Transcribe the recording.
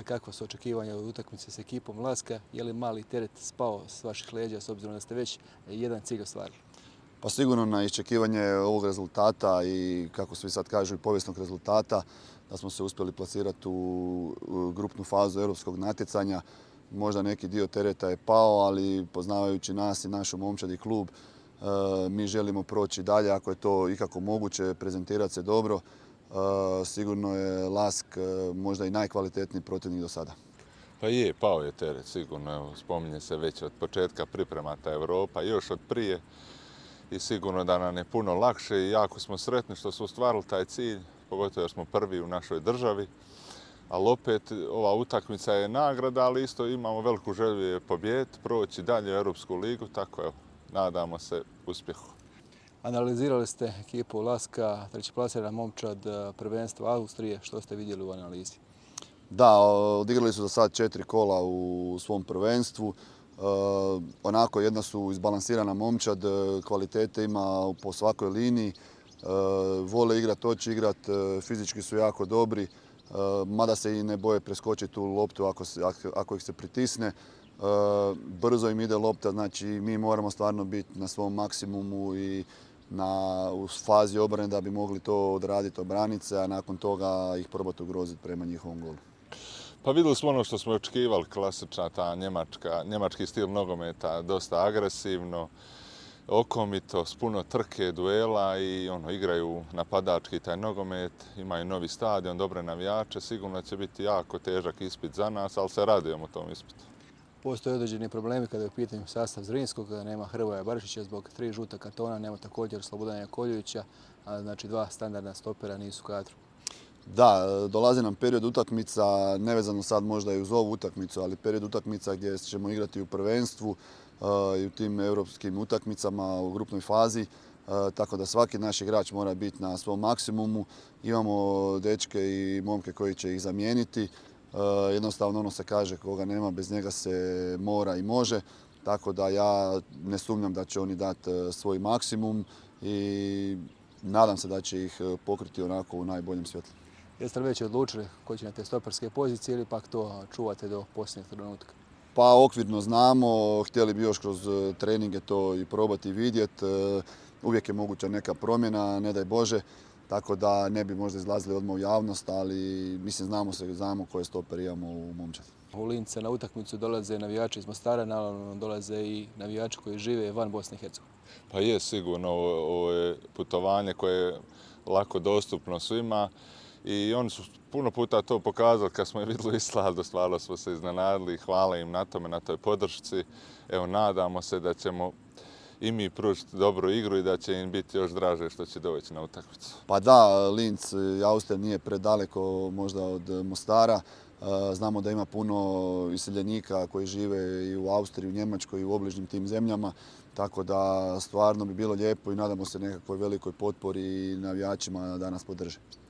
kakva su očekivanja od utakmice s ekipom Laska? Je li mali teret spao s vaših leđa s obzirom da ste već jedan cilj ostvarili? Pa sigurno na iščekivanje ovog rezultata i kako svi sad kažu i povijesnog rezultata da smo se uspjeli plasirati u grupnu fazu europskog natjecanja. Možda neki dio tereta je pao, ali poznavajući nas i našu momčad i klub, mi želimo proći dalje ako je to ikako moguće, prezentirati se dobro. Sigurno je Lask možda i najkvalitetniji protivnik do sada. Pa je, pao je teret sigurno. Evo, spominje se već od početka priprema ta Europa, još od prije. I sigurno da nam je puno lakše i jako smo sretni što smo ostvarili taj cilj, pogotovo jer smo prvi u našoj državi. Ali opet ova utakmica je nagrada, ali isto imamo veliku želju je pobijediti, proći dalje u Europsku ligu, tako evo, nadamo se uspjehu. Analizirali ste ekipu Laska, trećeplasirana momčad prvenstva Austrije. Što ste vidjeli u analizi? Da, odigrali su do sad 4 kola u svom prvenstvu. Onako, jedna su izbalansirana momčad, kvalitete ima po svakoj liniji. Vole igrat, hoće igrat, fizički su jako dobri. Mada se i ne boje preskočiti tu loptu ako ih se pritisne. Brzo im ide lopta, znači mi moramo stvarno biti na svom maksimumu i u fazi obrane da bi mogli to odraditi, obraniti se, a nakon toga ih probati ugroziti prema njihovom golu. Pa vidjeli smo ono što smo očekivali, klasična ta njemački stil nogometa, dosta agresivno, okomito, s puno trke, duela i igraju napadački taj nogomet, imaju novi stadion, dobre navijače, sigurno će biti jako težak ispit za nas, ali se radujemo tom ispitu. Postoje određeni problemi kada je u pitanju sastav Zrinskog, nema Hrvoja Barišića zbog 3 žuta kartona, nema također Slobodana Jakovljevića, a znači 2 standardna stopera nisu u kadru. Da, dolazi nam period utakmica, nevezano sad možda i uz ovu utakmicu, ali period utakmica gdje ćemo igrati u prvenstvu i u tim europskim utakmicama u grupnoj fazi. Tako da svaki naš igrač mora biti na svom maksimumu. Imamo dečke i momke koji će ih zamijeniti. Jednostavno ono se kaže, koga nema, bez njega se mora i može. Tako da ja ne sumnjam da će oni dati svoj maksimum i nadam se da će ih pokriti onako u najboljem svjetlu. Jeste li već odlučili koji će na te stoperske pozicije ili pak to čuvate do posljednjeg trenutka? Pa okvirno znamo, htjeli bi još kroz treninge to i probati i vidjeti. Uvijek je moguća neka promjena, ne daj Bože, tako da ne bi možda izlazili odmah u javnost, ali mislim znamo koje stopere imamo u momčadi. U Lince na utakmicu dolaze navijači iz Mostara, naravno dolaze i navijači koji žive van Bosne i Hercegovine. Pa je sigurno, ovo je putovanje koje je lako dostupno svima i oni su puno puta to pokazali kad smo je vidjeli u Islandu, stvarno smo se iznenadili i hvala im na tome, na toj podršci. Evo, nadamo se da ćemo i mi pružiti dobru igru i da će im biti još draže što će doći na utakmicu. Pa da, Linz i Austrija nije predaleko možda od Mostara. Znamo da ima puno iseljenika koji žive i u Austriji, u Njemačkoj i u obližnjim tim zemljama. Tako da stvarno bi bilo lijepo i nadamo se nekakvoj velikoj potpori i navijačima da nas podrže.